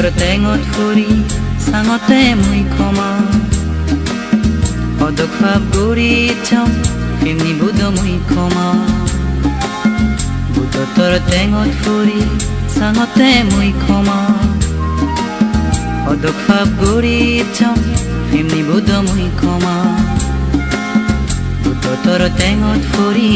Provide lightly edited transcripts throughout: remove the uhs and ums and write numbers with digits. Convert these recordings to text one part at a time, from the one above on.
তৰ টেঙত ফুৰি চাঙতে মই ক্ষমা অদখাব গুৰি চম ফিমনি বুধ মই ক্ষমা বুধ তৰ টেঙত ফুৰি চাঙতে মই ক্ষমা অদখাব গুৰি চম ফিমনি বুধ মই ক্ষমা বুধ তৰ টেঙত ফুৰি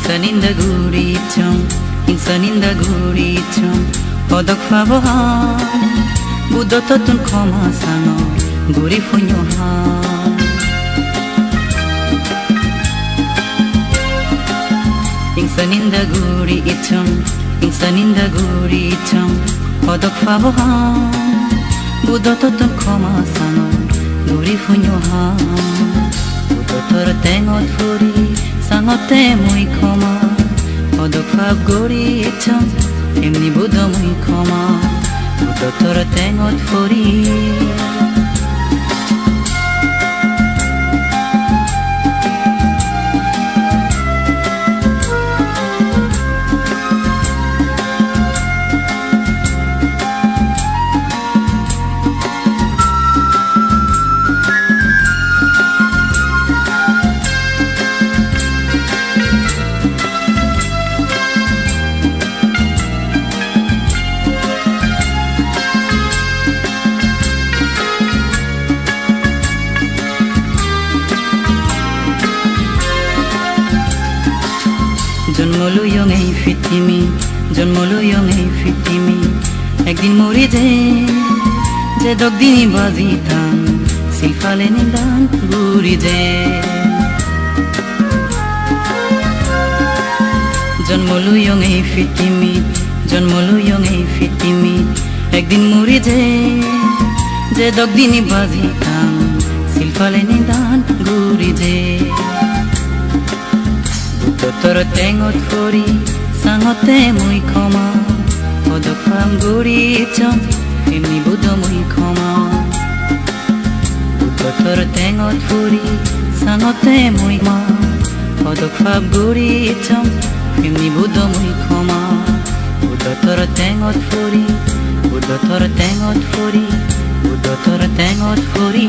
Insaninda gurichom, insaninda gurichom, odok fabohan, budototun koma sano, guri funyohan. Insaninda gurichom, insaninda gurichom, odok fabohan, budototun koma sano, guri funyohan. Budotor tengot furi. Sangote muy ক্ষমা অদখাব গৰি চম এমনি বুধ muy ক্ষমা বুধ তৰ টেঙত ফুৰি জন্মলুয়ং এই পৃথিবী জন্মলুয়ং এই পৃথিবী একদিন মরি যে দগদিনী বাজি থান সিলফালে নিদান ঘুরি যে জন্মলুয়ং এই পৃথিবী জন্মলুয়ং এই পৃথিবী একদিন মরি যে দগদিনী বাজি থান সিলফালে নিদান ঘুরি যে তৰ টেঙত ফুৰি চাঙতে মই ক্ষমা অদখাম গুৰি চম এমনি বুধ মই ক্ষমা তৰ টেঙত ফুৰি চাঙতে মই মা অদখাব গুৰি চম এমনি বুধ মই ক্ষমা তৰ টেঙত ফুৰি বুধ তৰ টেঙত ফুৰি বুধ তৰ টেঙত ফুৰি